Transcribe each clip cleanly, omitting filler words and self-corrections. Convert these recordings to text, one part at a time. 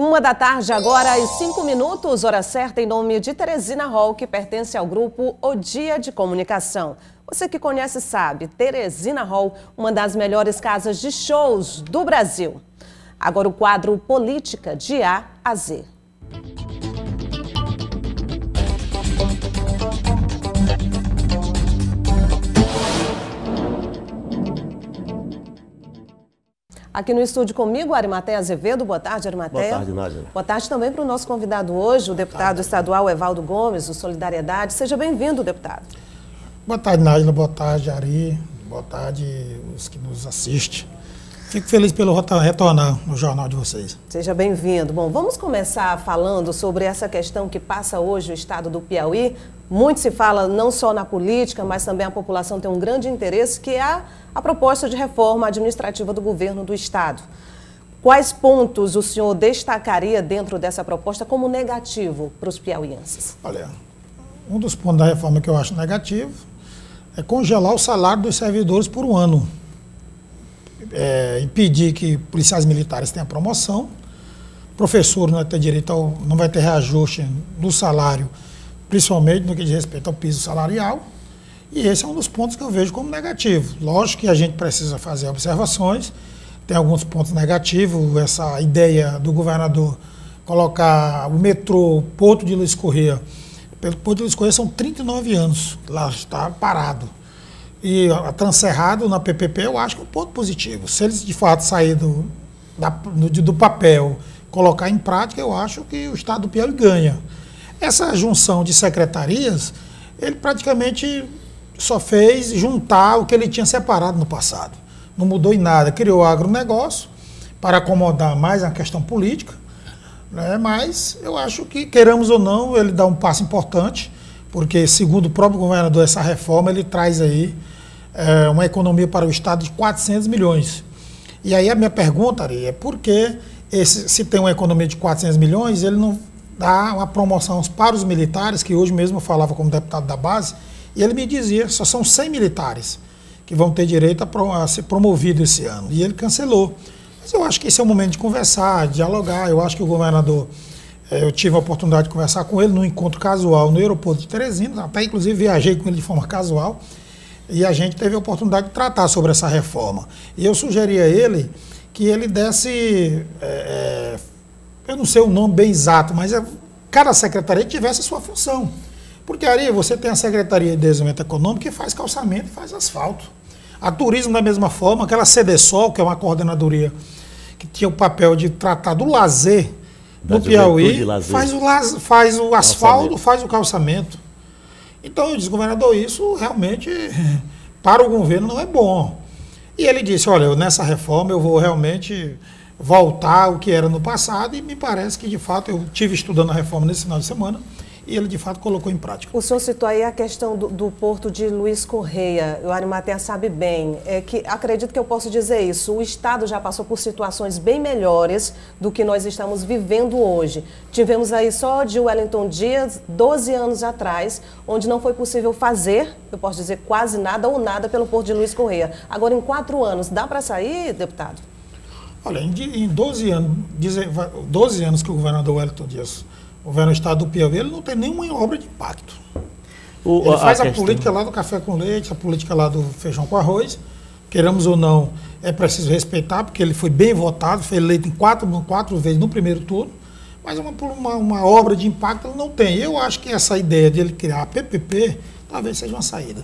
1 da tarde agora e 5 minutos, hora certa, em nome de Teresina Hall, que pertence ao grupo O Dia de Comunicação. Você que conhece sabe, Teresina Hall, uma das melhores casas de shows do Brasil. Agora o quadro Política de A a Z. Aqui no estúdio comigo, Arimateia Azevedo. Boa tarde, Arimateia. Boa tarde, Nádia. Boa tarde também para o nosso convidado hoje, o deputado estadual Evaldo Gomes, do Solidariedade. Seja bem-vindo, deputado. Boa tarde, Nádia. Boa tarde, Ari. Boa tarde, os que nos assistem. Fico feliz pelo retornar no jornal de vocês. Seja bem-vindo. Bom, vamos começar falando sobre essa questão que passa hoje o estado do Piauí. Muito se fala não só na política, mas também a população tem um grande interesse, que é a proposta de reforma administrativa do governo do estado. Quais pontos o senhor destacaria dentro dessa proposta como negativo para os piauienses? Olha, um dos pontos da reforma que eu acho negativo é congelar o salário dos servidores por um ano. Impedir que policiais militares tenham promoção, professor não vai ter direito não vai ter reajuste no salário, principalmente no que diz respeito ao piso salarial, e esse é um dos pontos que eu vejo como negativo. Lógico que a gente precisa fazer observações, tem alguns pontos negativos, essa ideia do governador colocar o metrô Porto de Luiz Correia, pelo Porto de Luiz Correia são 39 anos, lá está parado. E a Transcerrado na PPP eu acho que é um ponto positivo. Se eles de fato saírem do papel, colocar em prática, eu acho que o estado do Piauí ganha. Essa junção de secretarias, ele praticamente só fez juntar o que ele tinha separado no passado. Não mudou em nada. Criou agronegócio para acomodar mais a questão política, né? Mas eu acho que, queiramos ou não, ele dá um passo importante, porque, segundo o próprio governador, essa reforma ele traz aí uma economia para o estado de 400 milhões. E aí a minha pergunta, Ari, é por que se tem uma economia de 400 milhões, ele não dá uma promoção para os militares, que hoje mesmo eu falava como deputado da base, e ele me dizia, só são 100 militares que vão ter direito a ser promovidos esse ano. E ele cancelou. Mas eu acho que esse é o momento de conversar, de dialogar. Eu acho que o governador, eu tive a oportunidade de conversar com ele num encontro casual no aeroporto de Teresina, até inclusive viajei com ele de forma casual, e a gente teve a oportunidade de tratar sobre essa reforma. E eu sugeri a ele que ele desse, eu não sei o nome bem exato, mas cada secretaria tivesse a sua função. Porque, Ari, você tem a Secretaria de Desenvolvimento Econômico que faz calçamento e faz asfalto. A Turismo, da mesma forma, aquela CDSOL, que é uma coordenadoria que tinha o papel de tratar do lazer no Piauí, faz o asfalto, faz o calçamento. Então eu disse, governador, isso realmente para o governo não é bom. E ele disse, olha, nessa reforma eu vou realmente voltar ao que era no passado, e me parece que, de fato, eu estive estudando a reforma nesse final de semana, e ele, de fato, colocou em prática. O senhor citou aí a questão do Porto de Luiz Correia. O Arimateia sabe bem. Acredito que eu posso dizer isso. O estado já passou por situações bem melhores do que nós estamos vivendo hoje. Tivemos aí só de Wellington Dias, 12 anos atrás, onde não foi possível fazer, eu posso dizer quase nada ou nada, pelo Porto de Luiz Correia. Agora, em 4 anos, dá para sair, deputado? Olha, em 12 anos que o governador Wellington Dias governa o estado do Piauí, ele não tem nenhuma obra de impacto. Ele faz a política lá do café com leite, a política lá do feijão com arroz. Queiramos ou não, é preciso respeitar, porque ele foi bem votado, foi eleito em quatro vezes no primeiro turno, mas uma obra de impacto ele não tem. Eu acho que essa ideia de ele criar a PPP talvez seja uma saída.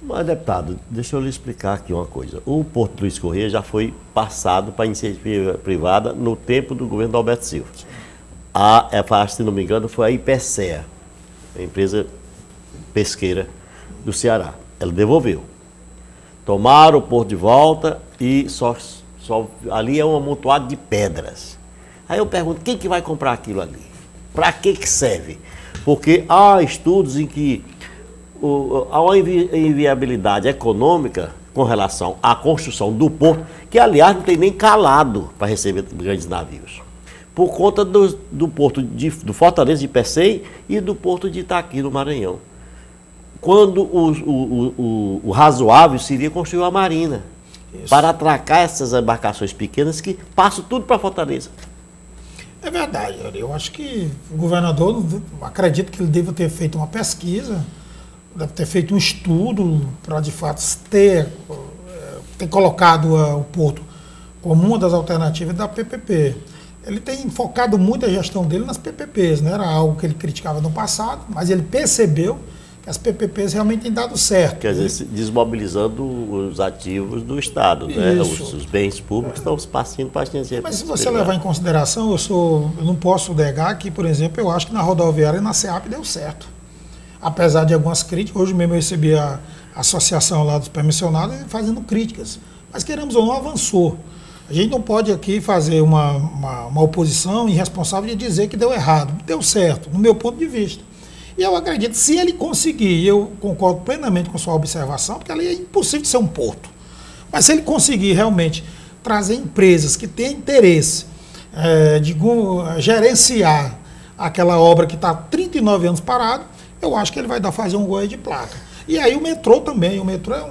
Mas, deputado, deixa eu lhe explicar aqui uma coisa. O Porto Luiz Correia já foi passado para a iniciativa privada no tempo do governo do Alberto Silva. Se não me engano, foi a IPCEA, a empresa pesqueira do Ceará. Ela devolveu. Tomaram o porto de volta e ali é um amontoado de pedras. Aí eu pergunto, quem que vai comprar aquilo ali? Para que serve? Porque há estudos em que há uma inviabilidade econômica com relação à construção do porto, que aliás não tem nem calado para receber grandes navios, por conta do porto do Fortaleza de Pecém e do porto de Itaqui, no Maranhão. Quando o razoável seria construir uma marina. Isso. Para atracar essas embarcações pequenas que passam tudo para Fortaleza. É verdade. Eu acho que o governador, acredito que ele deva ter feito uma pesquisa, deve ter feito um estudo para, de fato, ter colocado o porto como uma das alternativas da PPP. Ele tem focado muito a gestão dele nas PPPs, né? Era algo que ele criticava no passado, mas ele percebeu que as PPPs realmente têm dado certo. Quer dizer, desmobilizando os ativos do Estado, né? Os bens públicos estão partindo para a agência. Mas se você levar em consideração, eu não posso negar que, por exemplo, eu acho que na rodoviária e na SEAP deu certo. Apesar de algumas críticas, hoje mesmo eu recebi a associação lá dos permissionados fazendo críticas. Mas queremos ou não, avançou. A gente não pode aqui fazer uma oposição irresponsável de dizer que deu errado. Deu certo, no meu ponto de vista. E eu acredito, se ele conseguir, e eu concordo plenamente com a sua observação, porque ali é impossível de ser um porto. Mas se ele conseguir realmente trazer empresas que têm interesse de gerenciar aquela obra que está há 39 anos parado, eu acho que ele vai fazer um gol de placa. E aí o metrô também. O metrô é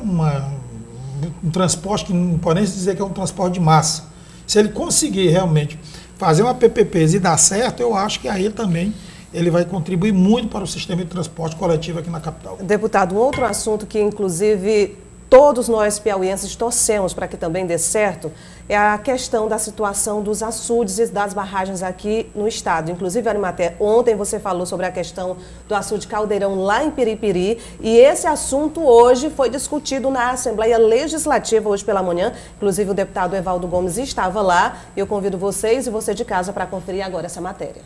um transporte que não pode nem dizer que é um transporte de massa. Se ele conseguir realmente fazer uma PPP e dar certo, eu acho que aí também ele vai contribuir muito para o sistema de transporte coletivo aqui na capital. Deputado, um outro assunto que, inclusive, todos nós piauienses torcemos para que também dê certo é a questão da situação dos açudes e das barragens aqui no estado. Inclusive, Arimatea, ontem você falou sobre a questão do açude Caldeirão lá em Piripiri, e esse assunto hoje foi discutido na Assembleia Legislativa hoje pela manhã. Inclusive, o deputado Evaldo Gomes estava lá. Eu convido vocês e você de casa para conferir agora essa matéria.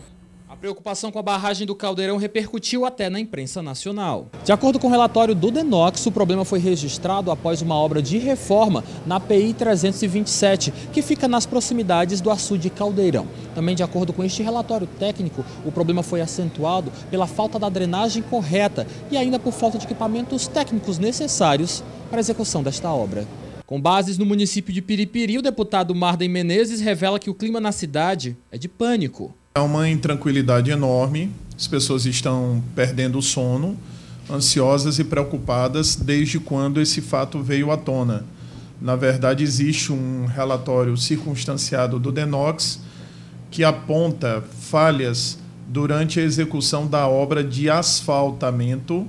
A preocupação com a barragem do Caldeirão repercutiu até na imprensa nacional. De acordo com o relatório do DENOX, o problema foi registrado após uma obra de reforma na PI 327, que fica nas proximidades do açude Caldeirão. Também, de acordo com este relatório técnico, o problema foi acentuado pela falta da drenagem correta e ainda por falta de equipamentos técnicos necessários para a execução desta obra. Com bases no município de Piripiri, o deputado Marden Menezes revela que o clima na cidade é de pânico. Há uma intranquilidade enorme, as pessoas estão perdendo o sono, ansiosas e preocupadas desde quando esse fato veio à tona. Na verdade, existe um relatório circunstanciado do DENOX que aponta falhas durante a execução da obra de asfaltamento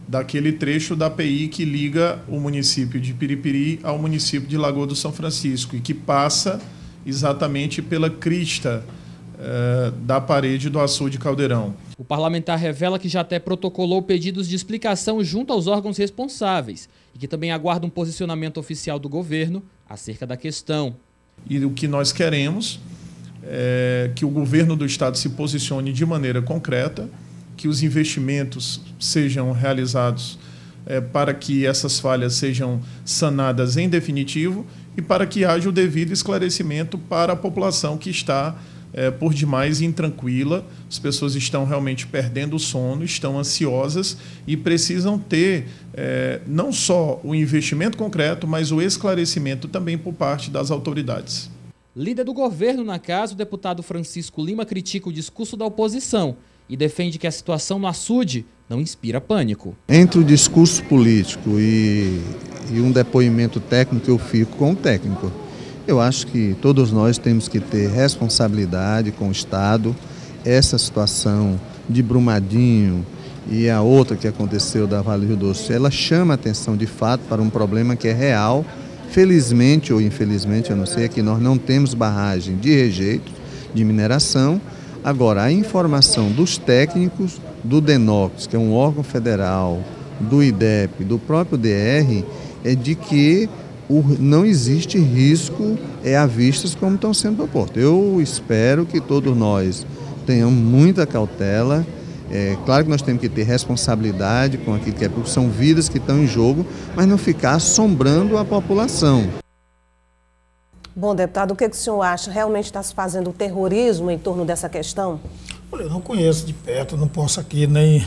daquele trecho da PI que liga o município de Piripiri ao município de Lagoa do São Francisco e que passa exatamente pela crista da parede do açude Caldeirão. O parlamentar revela que já até protocolou pedidos de explicação junto aos órgãos responsáveis e que também aguarda um posicionamento oficial do governo acerca da questão. E o que nós queremos é que o governo do estado se posicione de maneira concreta, que os investimentos sejam realizados para que essas falhas sejam sanadas em definitivo e para que haja o devido esclarecimento para a população que está por demais intranquila. As pessoas estão realmente perdendo o sono, estão ansiosas e precisam ter não só o investimento concreto, mas o esclarecimento também por parte das autoridades. Líder do governo na casa, o deputado Francisco Lima critica o discurso da oposição e defende que a situação no açude não inspira pânico. Entre o discurso político e um depoimento técnico, eu fico com o técnico. Eu acho que todos nós temos que ter responsabilidade com o Estado. Essa situação de Brumadinho e a outra que aconteceu da Vale do Rio Doce, ela chama a atenção de fato para um problema que é real. Felizmente ou infelizmente, eu não sei, é que nós não temos barragem de rejeito de mineração. Agora, a informação dos técnicos do DENOX, que é um órgão federal, do IDEP, do próprio DR, é de que não existe risco a vistas como estão sendo propostos. Eu espero que todos nós tenhamos muita cautela. É claro que nós temos que ter responsabilidade com aquilo que é, porque são vidas que estão em jogo, mas não ficar assombrando a população. Bom, deputado, o que o senhor acha? Realmente está se fazendo terrorismo em torno dessa questão? Olha, eu não conheço de perto, não posso aqui nem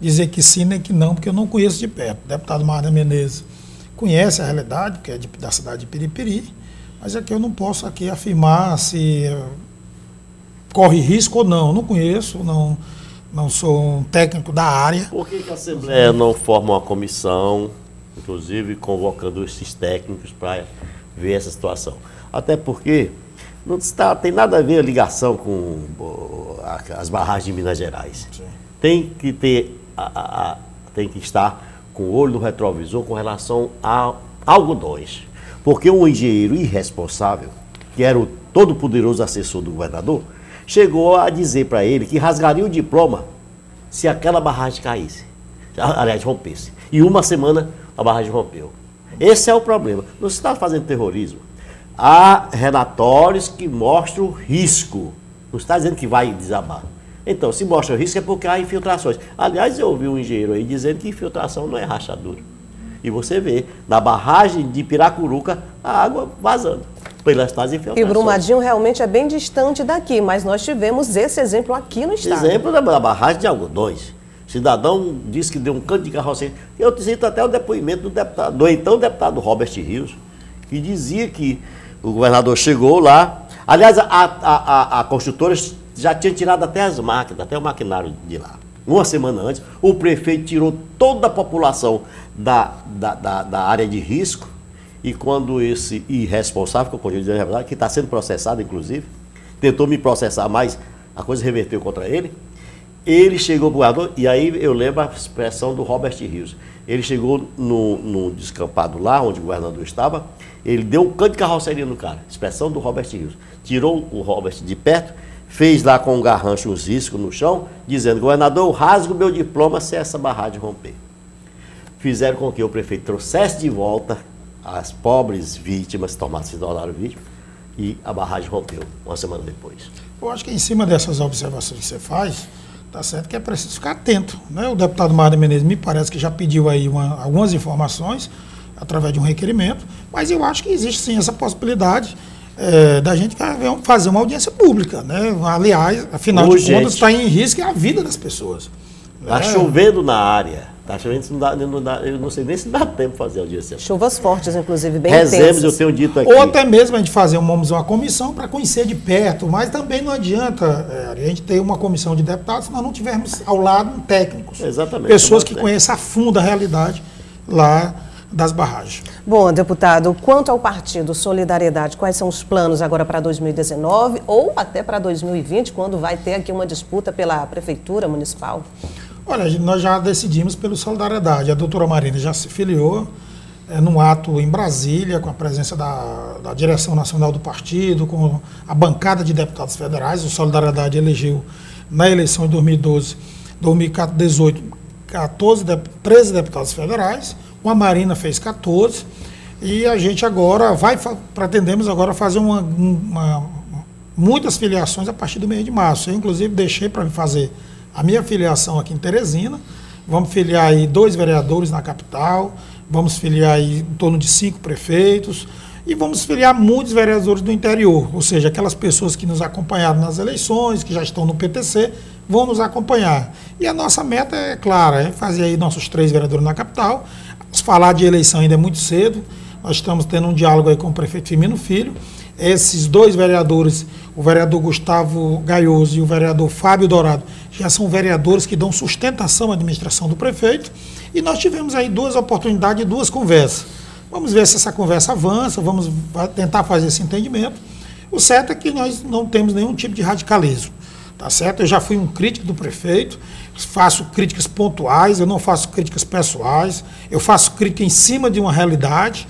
dizer que sim nem que não, porque eu não conheço de perto. O deputado Marden Menezes conhece a realidade, que é da cidade de Piripiri, mas aqui eu não posso aqui afirmar se corre risco ou não. Eu não conheço, não sou um técnico da área. Por que a Assembleia não forma uma comissão, inclusive convocando esses técnicos para ver essa situação? Até porque Não tem nada a ver a ligação com as barragens de Minas Gerais. Sim. Tem que ter, tem que estar com o olho no retrovisor com relação a algodões. Porque um engenheiro irresponsável, que era o todo-poderoso assessor do governador, chegou a dizer para ele que rasgaria o diploma se aquela barragem caísse, aliás, rompesse. E uma semana a barragem rompeu. Esse é o problema. Não se está fazendo terrorismo. Há relatórios que mostram o risco. Não está dizendo que vai desabar. Então, se mostra o risco é porque há infiltrações. Aliás, eu ouvi um engenheiro aí dizendo que infiltração não é rachadura. E você vê, na barragem de Piracuruca, a água vazando pelas tais infiltrações. E Brumadinho realmente é bem distante daqui, mas nós tivemos esse exemplo aqui no estado. Exemplo da barragem de Algodões. O cidadão disse que deu um canto de carroceria. Eu cito até o depoimento do então deputado Robert Rios, que dizia que o governador chegou lá. Aliás, a construtora já tinha tirado até as máquinas, até o maquinário de lá. Uma semana antes, o prefeito tirou toda a população da área de risco, e quando esse irresponsável, que eu podia dizer a verdade, que está sendo processado, inclusive, tentou me processar, mas a coisa reverteu contra ele, ele chegou para o governador, e aí eu lembro a expressão do Robert Rios. Ele chegou no descampado lá, onde o governador estava, ele deu um canto de carroceria no cara, expressão do Robert Rios. Tirou o Robert de perto, fez lá com um garrancho uns riscos no chão, dizendo: governador, eu rasgo meu diploma se essa barragem romper. Fizeram com que o prefeito trouxesse de volta as pobres vítimas, se tornaram vítimas, e a barragem rompeu uma semana depois. Eu acho que em cima dessas observações que você faz, tá certo que é preciso ficar atento, né? O deputado Marder Menezes me parece que já pediu aí algumas informações através de um requerimento, mas eu acho que existe sim essa possibilidade da gente fazer uma audiência pública, né? Aliás, afinal de contas, está em risco a vida das pessoas. Está chovendo na área. Está chovendo, eu não sei nem se dá tempo de fazer audiência. Chuvas fortes, inclusive, bem Rezemes, intensas. eu tenho dito aqui. Ou até mesmo a gente fazer uma comissão para conhecer de perto, mas também não adianta a gente ter uma comissão de deputados se nós não tivermos ao lado técnicos. Exatamente. Pessoas que conheçam a fundo a realidade lá das barragens. Bom, deputado, quanto ao partido Solidariedade, quais são os planos agora para 2019 ou até para 2020, quando vai ter aqui uma disputa pela Prefeitura Municipal? Olha, nós já decidimos pelo Solidariedade. A doutora Marina já se filiou num ato em Brasília, com a presença da direção nacional do partido, com a bancada de deputados federais. O Solidariedade elegeu, na eleição de 2012, 2018, 13 deputados federais. A Marina fez 14. E a gente agora pretendemos agora fazer muitas filiações a partir do mês de março. Eu, inclusive, deixei para fazer a minha filiação aqui em Teresina. Vamos filiar aí 2 vereadores na capital, vamos filiar aí em torno de 5 prefeitos e vamos filiar muitos vereadores do interior, ou seja, aquelas pessoas que nos acompanharam nas eleições, que já estão no PTC, vão nos acompanhar. E a nossa meta é clara, é fazer aí nossos 3 vereadores na capital. Falar de eleição ainda é muito cedo, nós estamos tendo um diálogo aí com o prefeito Firmino Filho. Esses 2 vereadores, o vereador Gustavo Gaioso e o vereador Fábio Dourado, já são vereadores que dão sustentação à administração do prefeito. E nós tivemos aí 2 oportunidades e 2 conversas. Vamos ver se essa conversa avança, vamos tentar fazer esse entendimento. O certo é que nós não temos nenhum tipo de radicalismo, tá certo? Eu já fui um crítico do prefeito, faço críticas pontuais, eu não faço críticas pessoais, eu faço crítica em cima de uma realidade,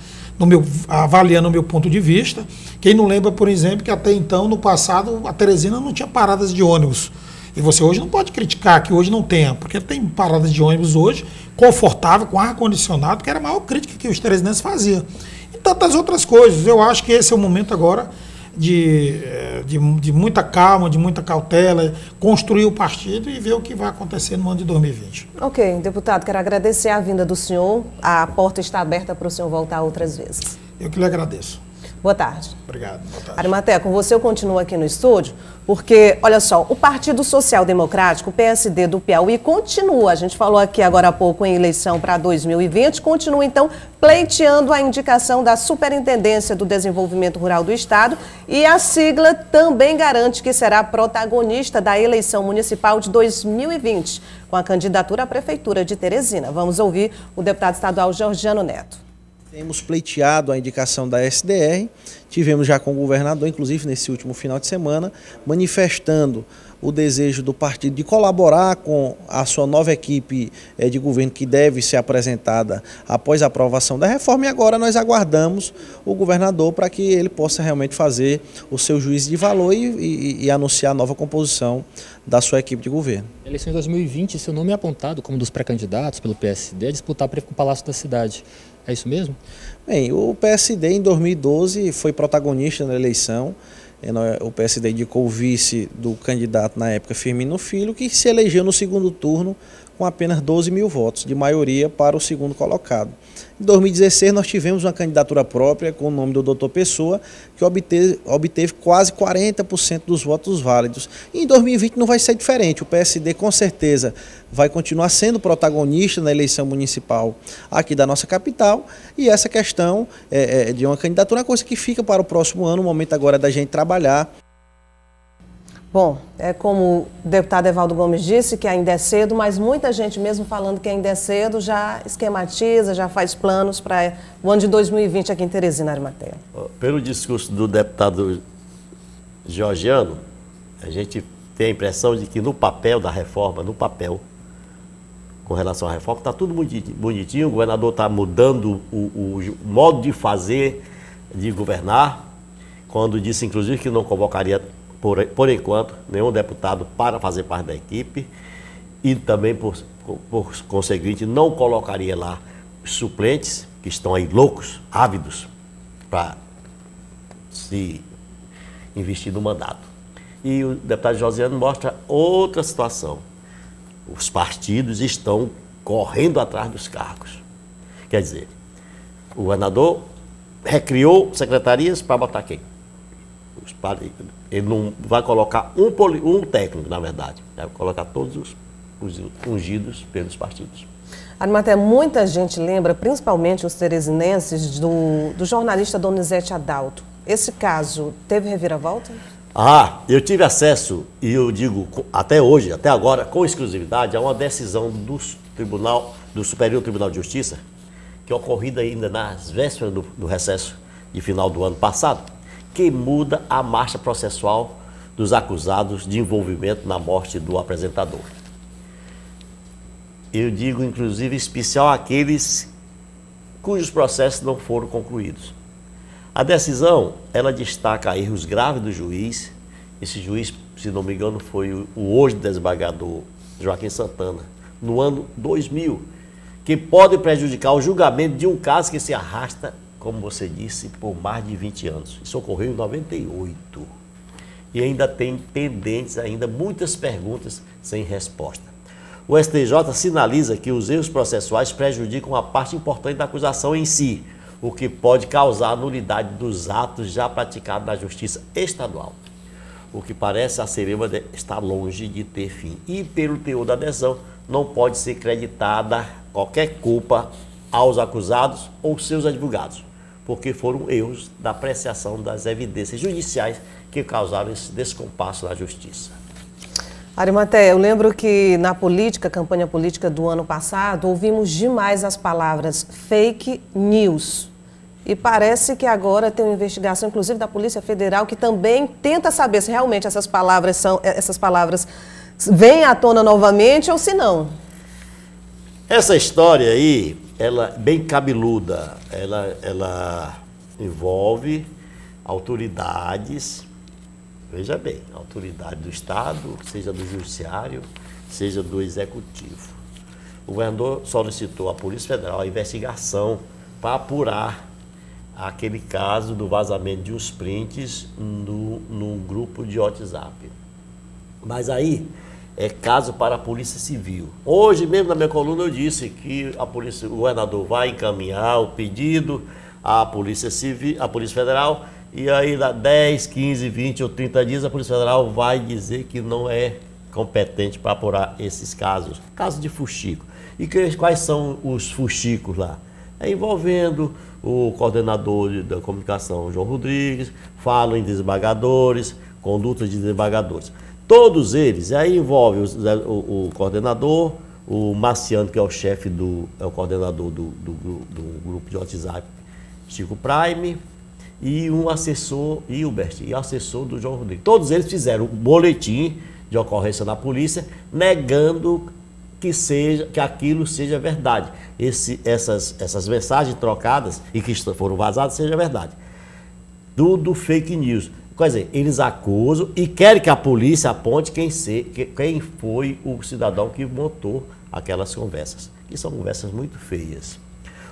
avaliando o meu ponto de vista. Quem não lembra, por exemplo, que até então, no passado, a Teresina não tinha paradas de ônibus. E você hoje não pode criticar que hoje não tenha, porque tem paradas de ônibus hoje, confortável, com ar-condicionado, que era a maior crítica que os teresinenses faziam. E tantas outras coisas. Eu acho que esse é o momento agora de muita calma, de muita cautela, construir o partido e ver o que vai acontecer no ano de 2020. Ok, deputado, quero agradecer a vinda do senhor. A porta está aberta para o senhor voltar outras vezes. Eu que lhe agradeço. Boa tarde. Obrigado. Boa tarde. Arimatea, com você eu continuo aqui no estúdio, porque, olha só, o Partido Social Democrático, o PSD do Piauí, continua, a gente falou aqui agora há pouco em eleição para 2020, continua então pleiteando a indicação da Superintendência do Desenvolvimento Rural do Estado, e a sigla também garante que será protagonista da eleição municipal de 2020, com a candidatura à Prefeitura de Teresina. Vamos ouvir o deputado estadual Georgiano Neto. Temos pleiteado a indicação da SDR, tivemos já com o governador, inclusive nesse último final de semana, manifestando o desejo do partido de colaborar com a sua nova equipe de governo que deve ser apresentada após a aprovação da reforma, e agora nós aguardamos o governador para que ele possa realmente fazer o seu juízo de valor e anunciar a nova composição da sua equipe de governo. Na eleição de 2020, seu nome é apontado como um dos pré-candidatos pelo PSD a disputar o Palácio da Cidade. É isso mesmo? Bem, o PSD em 2012 foi protagonista na eleição. O PSD indicou o vice do candidato na época, Firmino Filho, que se elegeu no segundo turno com apenas 12 mil votos, de maioria para o segundo colocado. Em 2016 nós tivemos uma candidatura própria com o nome do Dr. Pessoa, que obteve quase 40% dos votos válidos. E em 2020 não vai ser diferente, o PSD com certeza vai continuar sendo protagonista na eleição municipal aqui da nossa capital, e essa questão de uma candidatura é uma coisa que fica para o próximo ano, o momento agora é da gente trabalhar. Bom, é como o deputado Evaldo Gomes disse, que ainda é cedo, mas muita gente mesmo falando que ainda é cedo já esquematiza, já faz planos para o ano de 2020 aqui em Teresina, Arimatea. Pelo discurso do deputado Georgiano, a gente tem a impressão de que no papel da reforma, com relação à reforma, está tudo bonitinho, o governador está mudando o modo de fazer, de governar, quando disse inclusive que não convocaria por enquanto, nenhum deputado para fazer parte da equipe, e também, por conseguinte, não colocaria lá os suplentes, que estão aí loucos, ávidos, para se investir no mandato. E o deputado Josiano mostra outra situação. Os partidos estão correndo atrás dos cargos. Quer dizer, o governador recriou secretarias para botar quem? Ele não vai colocar um técnico, na verdade. Vai colocar todos os ungidos pelos partidos. Arimatea, muita gente lembra, principalmente os teresinenses, do jornalista Donizete Adalto. Esse caso teve reviravolta? Eu tive acesso, e eu digo até hoje, até agora, com exclusividade, a uma decisão do Superior Tribunal de Justiça, que é ocorrida ainda nas vésperas do recesso de final do ano passado, que muda a marcha processual dos acusados de envolvimento na morte do apresentador. Eu digo, inclusive, especial àqueles cujos processos não foram concluídos. A decisão, ela destaca erros graves do juiz. Esse juiz, se não me engano, foi o hoje desembargador Joaquim Santana, no ano 2000, que pode prejudicar o julgamento de um caso que se arrasta, como você disse, por mais de 20 anos. Isso ocorreu em 98. E ainda tem pendentes, muitas perguntas sem resposta. O STJ sinaliza que os erros processuais prejudicam a parte importante da acusação em si, o que pode causar a nulidade dos atos já praticados na Justiça Estadual. O que parece a cerema está longe de ter fim. E, pelo teor da adesão, não pode ser creditada qualquer culpa aos acusados ou seus advogados, porque foram erros da apreciação das evidências judiciais que causaram esse descompasso na justiça. Arimatea, eu lembro que na campanha política do ano passado, ouvimos demais as palavras fake news. E parece que agora tem uma investigação, inclusive da Polícia Federal, que também tenta saber se realmente essas palavras vêm à tona novamente ou se não. Essa história aí, ela é bem cabeluda, ela envolve autoridades, veja bem, autoridade do Estado, seja do Judiciário, seja do Executivo. O governador solicitou à Polícia Federal a investigação para apurar aquele caso do vazamento de uns prints num grupo de WhatsApp. Mas aí é caso para a Polícia Civil. Hoje mesmo na minha coluna eu disse que o governador vai encaminhar o pedido à Polícia Civil, à Polícia Federal, e aí dá 10, 15, 20 ou 30 dias a Polícia Federal vai dizer que não é competente para apurar esses casos. Casos de fuxico. E quais são os fuxicos lá? Envolvendo o coordenador da comunicação, João Rodrigues, falam em desembargadores, conduta de desembargadores. Todos eles, aí envolve o coordenador, o Marciano, que é o chefe é o coordenador do grupo de WhatsApp, Chico Prime e um assessor, Hilbert, e assessor do João Rodrigues. Todos eles fizeram um boletim de ocorrência na polícia, negando que aquilo seja verdade. Essas mensagens trocadas e que foram vazadas seja verdade. Tudo fake news. Quer dizer, eles acusam e querem que a polícia aponte quem foi o cidadão que montou aquelas conversas, que são conversas muito feias.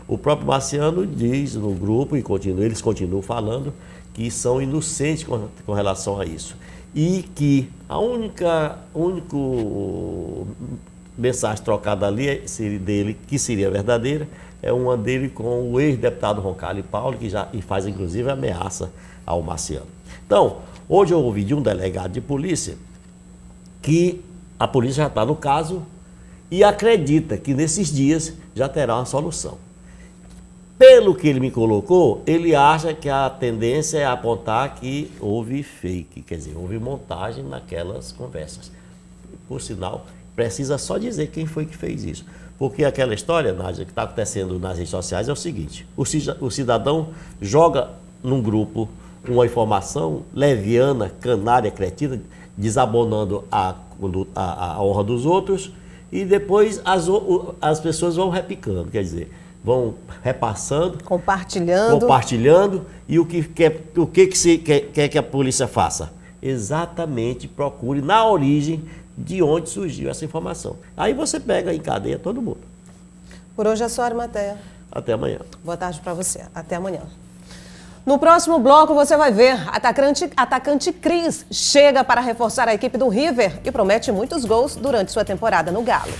O próprio Marciano diz no grupo, e eles continuam falando, que são inocentes com relação a isso. E que a única mensagem trocada ali dele, que seria verdadeira, é uma dele com o ex-deputado Roncalli Paulo, que já faz inclusive ameaça ao Marciano. Então, hoje eu ouvi de um delegado de polícia que a polícia já está no caso e acredita que nesses dias já terá uma solução. Pelo que ele me colocou, ele acha que a tendência é apontar que houve fake, quer dizer, houve montagem naquelas conversas. Por sinal, precisa só dizer quem foi que fez isso. Porque aquela história, Nádia, que está acontecendo nas redes sociais é o seguinte: o cidadão joga num grupo uma informação leviana, canária, cretina, desabonando a honra dos outros, e depois as pessoas vão repicando, quer dizer, vão repassando, compartilhando, e o que quer que a polícia faça? Exatamente procure na origem de onde surgiu essa informação. Aí você pega em cadeia todo mundo. Por hoje é só, Arimateia. Até amanhã. Boa tarde para você. Até amanhã. No próximo bloco você vai ver, atacante Cris chega para reforçar a equipe do River e promete muitos gols durante sua temporada no Galo.